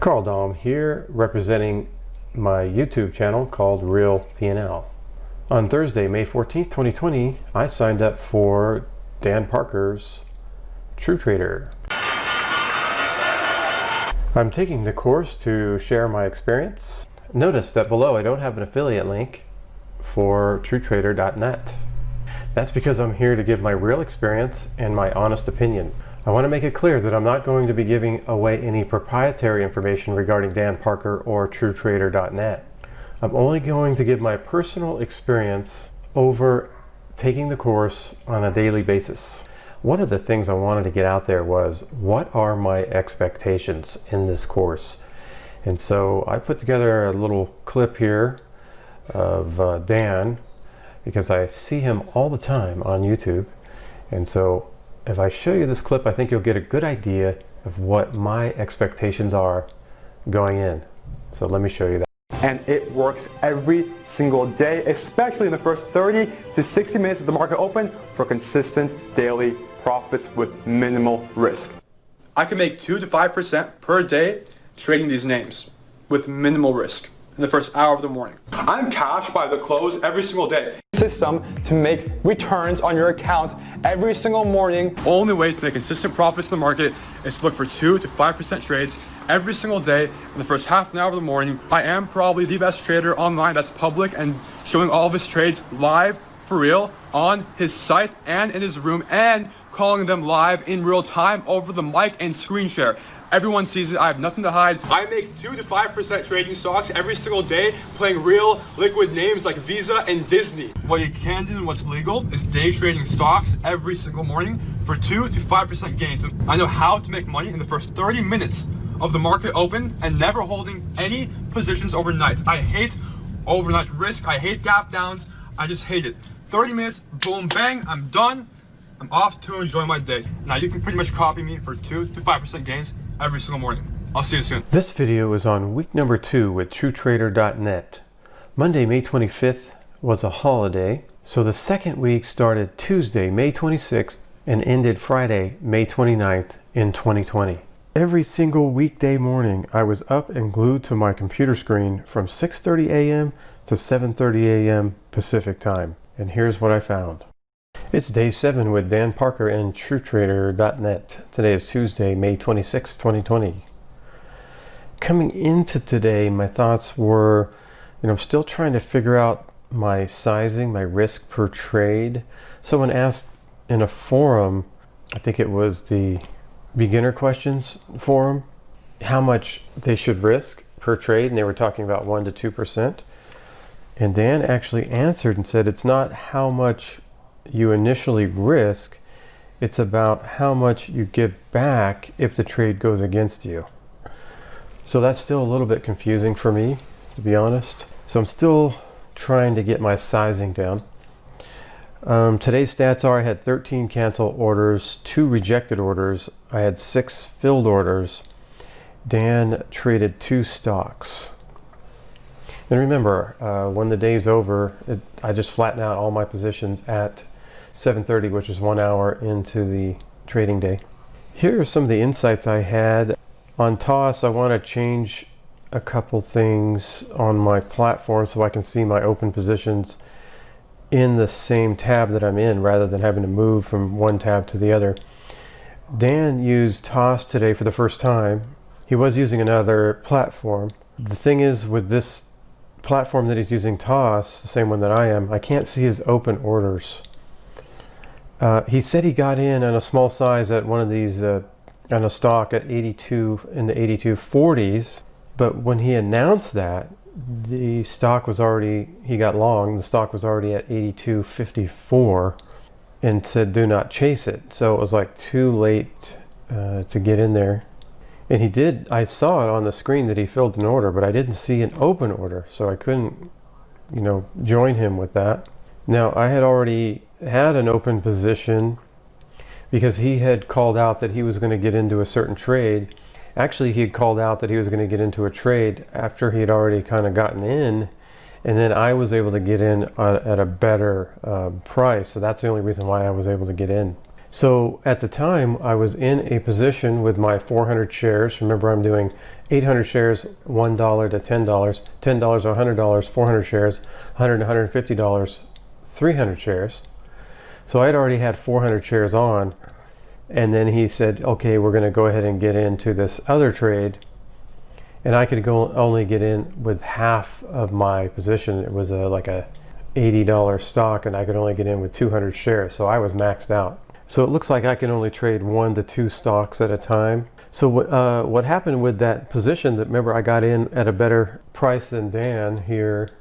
Carl Dahm here, representing my YouTube channel called Real P&L. On Thursday, May 14th, 2020, I signed up for Dan Parker's True Trader. I'm taking the course to share my experience. Notice that below I don't have an affiliate link for TrueTrader.net. That's because I'm here to give my real experience and my honest opinion. I want to make it clear that I'm not going to be giving away any proprietary information regarding Dan Parker or TrueTrader.net. I'm only going to give my personal experience over taking the course on a daily basis. One of the things I wanted to get out there was, what are my expectations in this course? And so I put together a little clip here of Dan, because I see him all the time on YouTube. And so if I show you this clip, I think you'll get a good idea of what my expectations are going in. So let me show you that. And it works every single day, especially in the first 30 to 60 minutes of the market open, for consistent daily profits with minimal risk. I can make 2 to 5% per day trading these names with minimal risk in the first hour of the morning. I'm cash by the close every single day. System to make returns on your account every single morning. Only way to make consistent profits in the market is to look for 2 to 5% trades every single day in the first half an hour of the morning. I am probably the best trader online that's public and showing all of his trades live for real on his site and in his room, and calling them live in real time over the mic and screen share. Everyone sees it. I have nothing to hide. I make 2 to 5% trading stocks every single day, playing real liquid names like Visa and Disney. What you can do and what's legal is day trading stocks every single morning for 2 to 5% gains. I know how to make money in the first 30 minutes of the market open and never holding any positions overnight. I hate overnight risk. I hate gap downs. I just hate it. 30 minutes, boom, bang, I'm done. I'm off to enjoy my day. Now you can pretty much copy me for 2 to 5% gains every single morning. I'll see you soon. This video is on week number 2 with TrueTrader.net. Monday, May 25th was a holiday, so the second week started Tuesday, May 26th and ended Friday, May 29th in 2020. Every single weekday morning, I was up and glued to my computer screen from 6:30 a.m. to 7:30 a.m. Pacific time. And here's what I found. It's day 7 with Dan Parker and TrueTrader.net. Today is Tuesday, May 26, 2020. Coming into today, my thoughts were, I'm still trying to figure out my sizing, my risk per trade. Someone asked in a forum, I think it was the beginner questions forum, how much they should risk per trade, and they were talking about 1 to 2%. And Dan actually answered and said, it's not how much you initially risk, it's about how much you give back if the trade goes against you. So that's still a little bit confusing for me, to be honest. So I'm still trying to get my sizing down. Today's stats are, I had 13 cancel orders, 2 rejected orders, I had 6 filled orders. Dan traded 2 stocks. And remember, when the day's over, I just flatten out all my positions at 7:30, which is 1 hour into the trading day. Here are some of the insights I had. On toss, I want to change a couple things on my platform so I can see my open positions in the same tab that I'm in, rather than having to move from one tab to the other. Dan used toss today for the first time. He was using another platform. The thing is, with this platform that he's using, toss, the same one that I am, I can't see his open orders. He said he got in on a small size at one of these, on a stock at 82 in the 82.40s, but when he announced that, the stock was already, he got long, the stock was already at 82.54 and said do not chase it. So it was like too late to get in there. And he did, I saw it on the screen that he filled an order, but I didn't see an open order, so I couldn't, join him with that. Now, I had already had an open position because he had called out that he was going to get into a certain trade. Actually, he had called out that he was going to get into a trade after he had already kind of gotten in, and then I was able to get in at a better price. So that's the only reason why I was able to get in. So at the time, I was in a position with my 400 shares. Remember, I'm doing 800 shares, $1 to $10, $10 or $100, 400 shares, $100 to $150, 300 shares. So I'd already had 400 shares on. And then he said, okay, we're going to go ahead and get into this other trade. And I could only get in with half of my position. It was like a $80 stock, and I could only get in with 200 shares. So I was maxed out. So it looks like I can only trade 1 to 2 stocks at a time. So what happened with that position, that remember I got in at a better price than Dan here.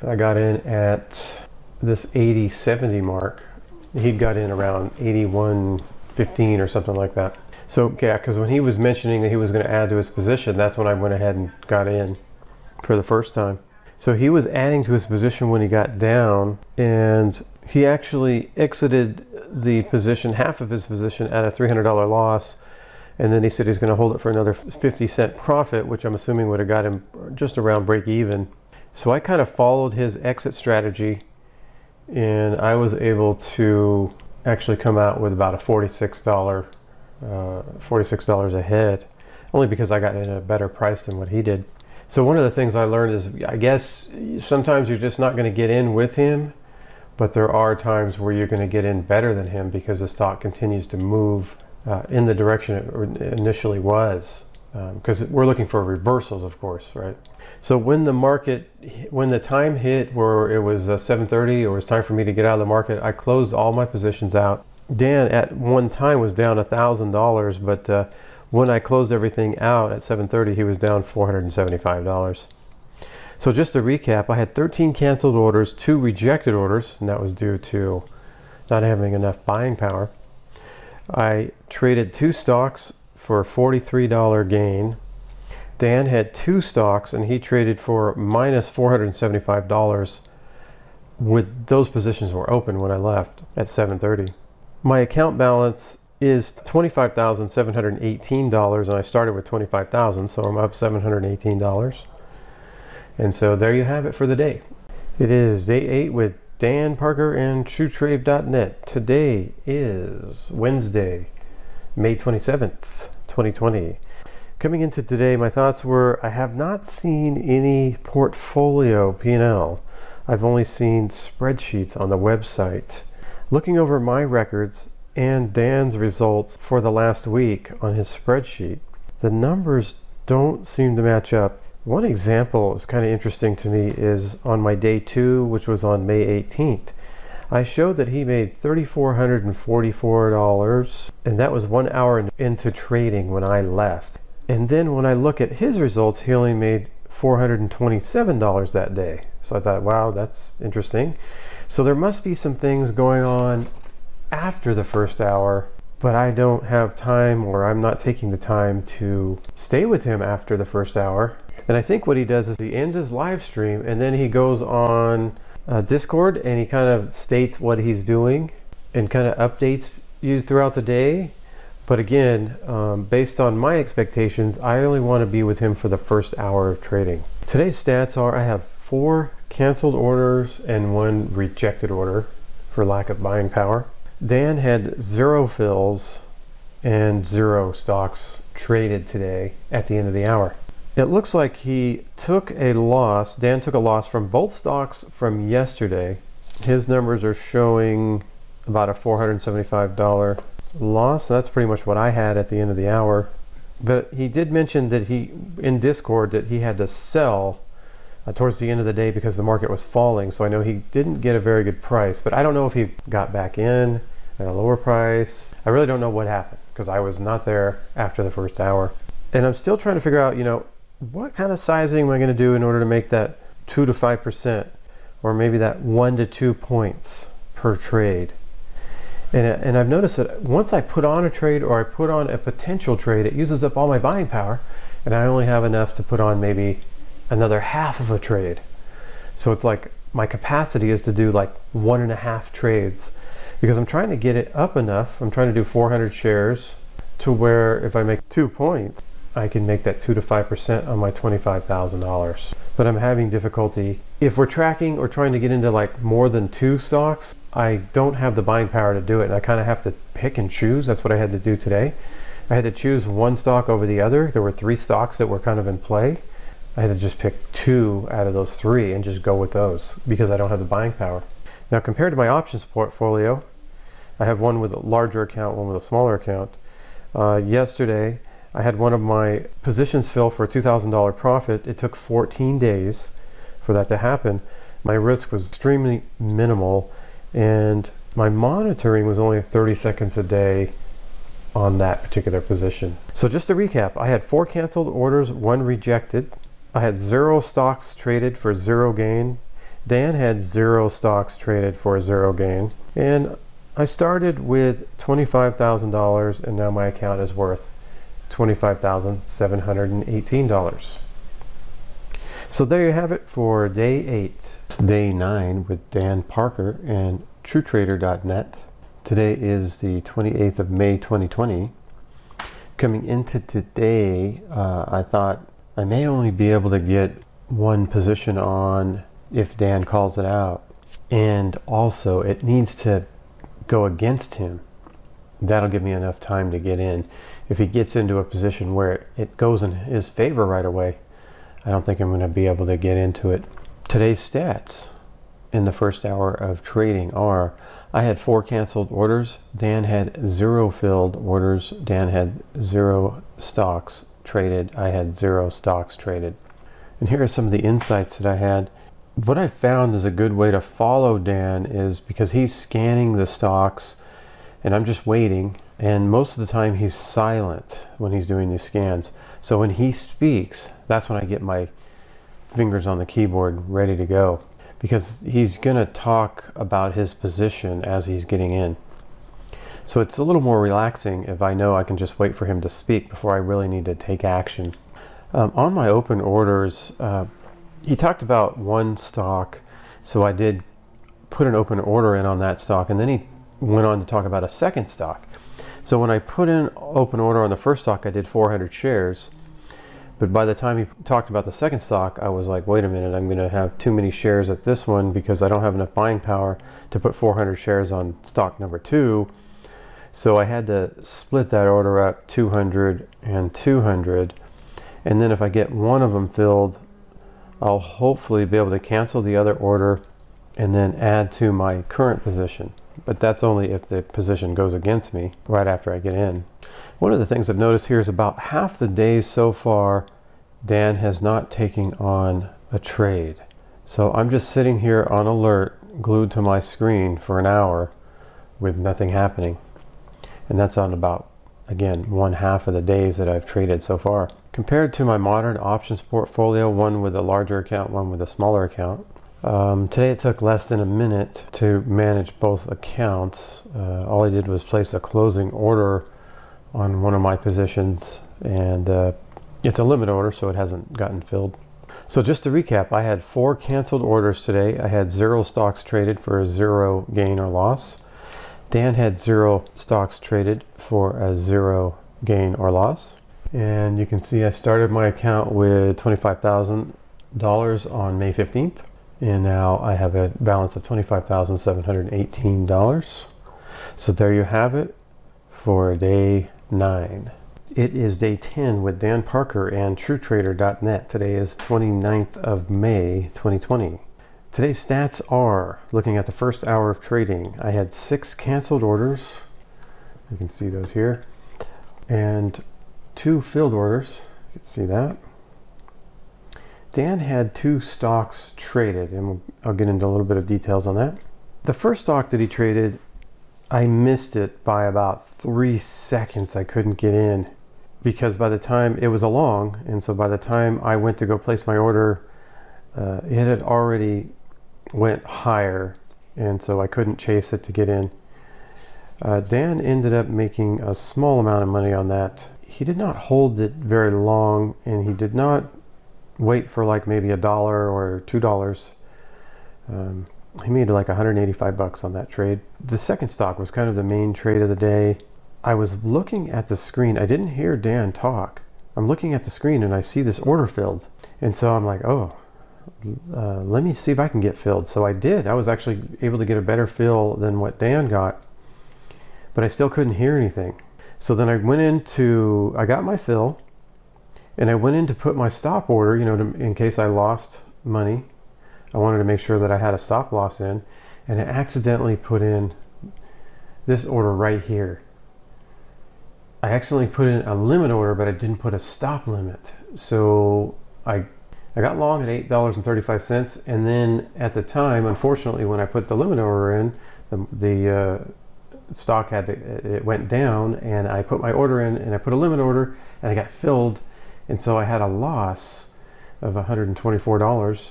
I got in at this 80.70 mark. He got in around 81.15 or something like that. So yeah, because when he was mentioning that he was going to add to his position, that's when I went ahead and got in for the first time. So he was adding to his position when he got down, and he actually exited the position, half of his position, at a $300 loss. And then he said he's going to hold it for another 50-cent profit, which I'm assuming would have got him just around break even. So I kind of followed his exit strategy, and I was able to actually come out with about a $46 ahead, only because I got in at a better price than what he did. So one of the things I learned is, I guess sometimes you're just not going to get in with him, but there are times where you're going to get in better than him because the stock continues to move in the direction it initially was, because we're looking for reversals, of course, right? So when the time hit where it was 7:30, or it was time for me to get out of the market, I closed all my positions out. Dan at one time was down $1,000, but when I closed everything out at 7:30, he was down $475. So just to recap, I had 13 canceled orders, 2 rejected orders, and that was due to not having enough buying power. I traded 2 stocks for a $43 gain. Dan had 2 stocks, and he traded for minus $475. With those positions were open when I left at 7:30. My account balance is $25,718, and I started with $25,000, so I'm up $718. And so there you have it for the day. It is day 8 with Dan Parker and TrueTrade.net. Today is Wednesday, May 27th, 2020. Coming into today, my thoughts were, I have not seen any portfolio P&L. I've only seen spreadsheets on the website. Looking over my records and Dan's results for the last week on his spreadsheet, the numbers don't seem to match up. One example is kind of interesting to me is on my day 2, which was on May 18th. I showed that he made $3,444, and that was 1 hour into trading when I left. And then when I look at his results, he only made $427 that day. So I thought, wow, that's interesting. So there must be some things going on after the first hour, but I don't have time, or I'm not taking the time to stay with him after the first hour. And I think what he does is he ends his live stream, and then he goes on Discord, and he kind of states what he's doing and kind of updates you throughout the day. But again, based on my expectations, I only want to be with him for the first hour of trading. Today's stats are, I have 4 canceled orders and 1 rejected order for lack of buying power. Dan had 0 fills and 0 stocks traded today at the end of the hour. It looks like he took a loss. Dan took a loss from both stocks from yesterday. His numbers are showing about a $475 loss. That's pretty much what I had at the end of the hour. But he did mention that in Discord, that he had to sell towards the end of the day because the market was falling. So I know he didn't get a very good price, but I don't know if he got back in at a lower price. I really don't know what happened because I was not there after the first hour. And I'm still trying to figure out, what kind of sizing am I going to do in order to make that 2 to 5%, or maybe that 1 to 2 points per trade. And I've noticed that once I put on a trade, or I put on a potential trade, it uses up all my buying power, and I only have enough to put on maybe another half of a trade. So it's like my capacity is to do like 1.5 trades, because I'm trying to get it up enough. I'm trying to do 400 shares to where if I make 2 points, I can make that 2 to 5% on my $25,000. But I'm having difficulty. If we're tracking or trying to get into like more than 2 stocks, I don't have the buying power to do it. And I kind of have to pick and choose. That's what I had to do today. I had to choose one stock over the other. There were 3 stocks that were kind of in play. I had to just pick 2 out of those 3 and just go with those because I don't have the buying power. Now compared to my options portfolio, I have one with a larger account, one with a smaller account. Yesterday, I had one of my positions fill for a $2,000 profit. It took 14 days for that to happen. My risk was extremely minimal, and my monitoring was only 30 seconds a day on that particular position. So just to recap, I had 4 canceled orders, 1 rejected. I had 0 stocks traded for 0 gain. Dan had 0 stocks traded for 0 gain. And I started with $25,000, and now my account is worth $25,718. So there you have it for day 8. It's day 9 with Dan Parker and TrueTrader.net. Today is the 28th of May 2020. Coming into today, I thought I may only be able to get 1 position on if Dan calls it out. And also it needs to go against him. That'll give me enough time to get in. If he gets into a position where it goes in his favor right away, I don't think I'm going to be able to get into it. Today's stats in the first hour of trading are: I had 4 canceled orders. Dan had 0 filled orders. Dan had 0 stocks traded. I had 0 stocks traded. And here are some of the insights that I had. What I found is a good way to follow Dan is because he's scanning the stocks and I'm just waiting, and most of the time he's silent when he's doing these scans. So when he speaks, that's when I get my fingers on the keyboard ready to go, because he's gonna talk about his position as he's getting in. So it's a little more relaxing if I know I can just wait for him to speak before I really need to take action. On my open orders, he talked about 1 stock, so I did put an open order in on that stock, and then he went on to talk about a second stock. So when I put in open order on the first stock, I did 400 shares. But by the time he talked about the second stock, I was like, wait a minute, I'm going to have too many shares at this one because I don't have enough buying power to put 400 shares on stock number 2. So I had to split that order up 200 and 200. And then if I get one of them filled, I'll hopefully be able to cancel the other order and then add to my current position. But that's only if the position goes against me right after I get in. One of the things I've noticed here is about half the days so far, Dan has not taken on a trade. So I'm just sitting here on alert, glued to my screen for an hour with nothing happening. And that's on about, again, 1/2 of the days that I've traded so far. Compared to my modern options portfolio, one with a larger account, one with a smaller account, today it took less than a minute to manage both accounts. All I did was place a closing order on one of my positions, and it's a limit order, so it hasn't gotten filled. So just to recap, I had 4 canceled orders today. I had 0 stocks traded for a 0 gain or loss. Dan had 0 stocks traded for a 0 gain or loss. And you can see I started my account with $25,000 on May 15th. And now I have a balance of $25,718. So there you have it for day 9. It is day 10 with Dan Parker and TrueTrader.net. Today is 29th of May 2020. Today's stats are, looking at the first hour of trading, I had 6 canceled orders. You can see those here. And 2 filled orders. You can see that. Dan had 2 stocks traded, and I'll get into a little bit of details on that. The first stock that he traded, I missed it by about 3 seconds. I couldn't get in because by the time it was a long, and so by the time I went to go place my order, it had already went higher, and so I couldn't chase it to get in. Dan ended up making a small amount of money on that. He did not hold it very long, and he did not wait for like maybe $1 or $2. He made like 185 bucks on that trade. The second stock was kind of the main trade of the day. I was looking at the screen. I didn't hear Dan talk. I'm looking at the screen and I see this order filled. And so I'm like, oh, let me see if I can get filled. So I did. I was actually able to get a better fill than what Dan got, but I still couldn't hear anything. So then I got my fill, and I went in to put my stop order, in case I lost money. I wanted to make sure that I had a stop loss in, and I accidentally put in this order right here. I accidentally put in a limit order, but I didn't put a stop limit. So I got long at $8.35, and then at the time, unfortunately, when I put the limit order in, the stock it went down, and I put my order in, and I put a limit order, and I got filled, and so I had a loss of $124.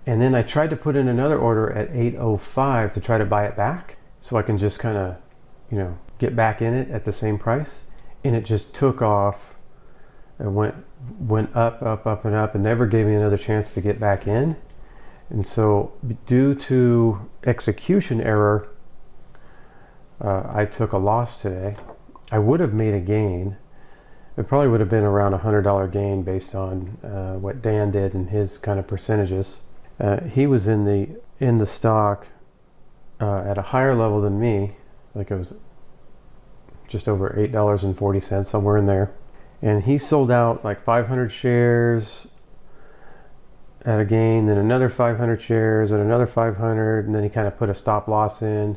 And then I tried to put in another order at 8.05 to try to buy it back, so I can just kind of, get back in it at the same price, and it just took off. It went up, up, up, and up, and never gave me another chance to get back in. And so, due to execution error, I took a loss today. I would have made a gain. It probably would have been around $100 gain based on what Dan did and his kind of percentages. He was in the stock at a higher level than me. Like it was just over $8.40, somewhere in there. And he sold out like 500 shares at a gain, then another 500 shares at another 500, and then he kind of put a stop loss in,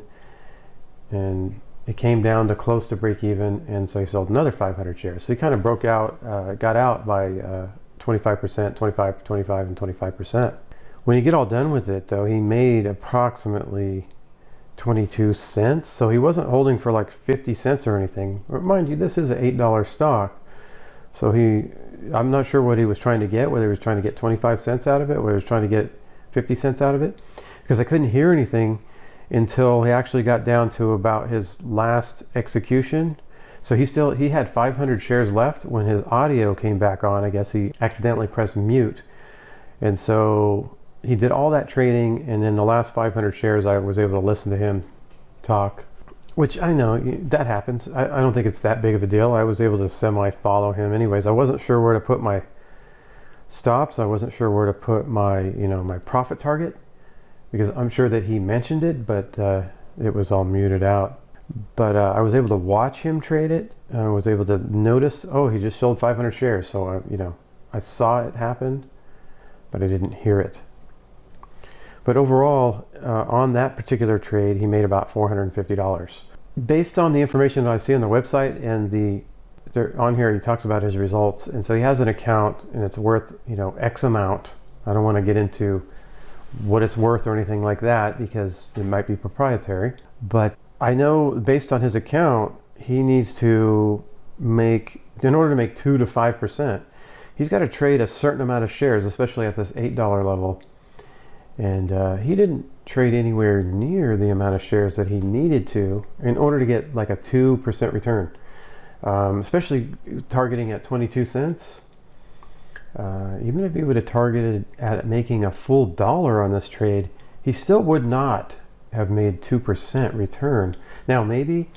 and it came down to close to break even, and so he sold another 500 shares. So he kind of got out by 25%, 25, 25, and 25%. When you get all done with it, though, he made approximately 22 cents. So he wasn't holding for like 50 cents or anything. Mind you, this is an $8 stock. So I'm not sure what he was trying to get, whether he was trying to get 25 cents out of it, whether he was trying to get 50 cents out of it, because I couldn't hear anything until he actually got down to about his last execution. So he had 500 shares left when his audio came back on. I guess he accidentally pressed mute. And so he did all that trading, and then the last 500 shares I was able to listen to him talk, which I know that happens. I don't think it's that big of a deal. I was able to semi-follow him anyways. I wasn't sure where to put my stops. I wasn't sure where to put my my profit target, because I'm sure that he mentioned it, but it was all muted out. But I was able to watch him trade it. I was able to notice, oh, he just sold 500 shares. So I saw it happen, but I didn't hear it. But overall, on that particular trade, he made about $450. Based on the information that I see on the website, and on here he talks about his results, and so he has an account, and it's worth X amount. I don't want to get into what it's worth or anything like that, because it might be proprietary. But I know based on his account, he needs to make, in order to make 2 to 5%, he's got to trade a certain amount of shares, especially at this $8 level. And he didn't trade anywhere near the amount of shares that he needed to in order to get like a 2% return, especially targeting at 22 cents. Even if he would have targeted at making a full dollar on this trade, he still would not have made 2% return. Now, maybe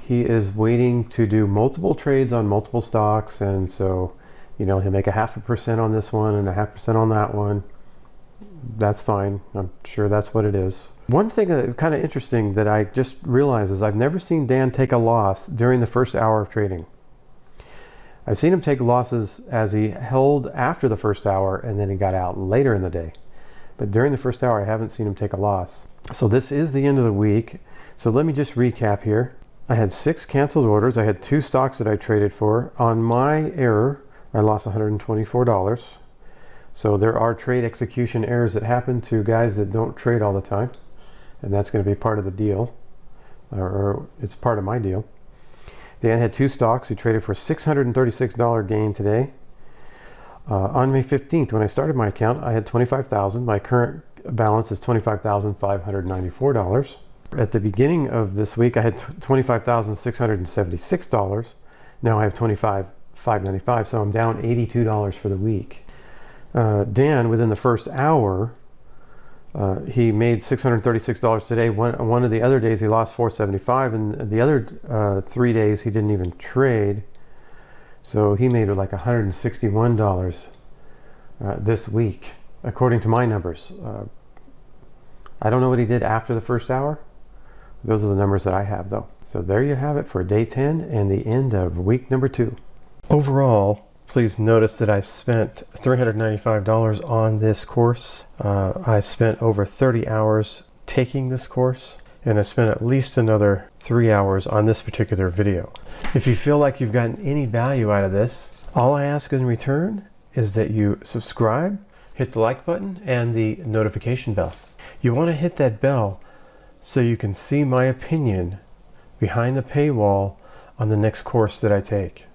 he is waiting to do multiple trades on multiple stocks, and so he'll make 0.5% on this one and 0.5% on that one. That's fine. I'm sure that's what it is. One thing that kind of interesting that I just realized is I've never seen Dan take a loss during the first hour of trading. I've seen him take losses as he held after the first hour, and then he got out later in the day. But during the first hour, I haven't seen him take a loss. So this is the end of the week. So let me just recap here. I had 6 canceled orders. I had 2 stocks that I traded for. On my error, I lost $124. So there are trade execution errors that happen to guys that don't trade all the time, and that's going to be part of the deal, or it's part of my deal. Dan had 2 stocks. He traded for $636 gain today. On May 15th, when I started my account, I had $25,000. My current balance is $25,594. At the beginning of this week, I had $25,676. Now I have $25,595, so I'm down $82 for the week. Dan, within the first hour, he made $636 today. One of the other days he lost $475, and the other 3 days he didn't even trade. So he made like $161 this week, according to my numbers. I don't know what he did after the first hour. Those are the numbers that I have, though. So there you have it for day 10 and the end of week number 2. Overall, please notice that I spent $395 on this course. I spent over 30 hours taking this course, and I spent at least another 3 hours on this particular video. If you feel like you've gotten any value out of this, all I ask in return is that you subscribe, hit the like button, and the notification bell. You want to hit that bell so you can see my opinion behind the paywall on the next course that I take.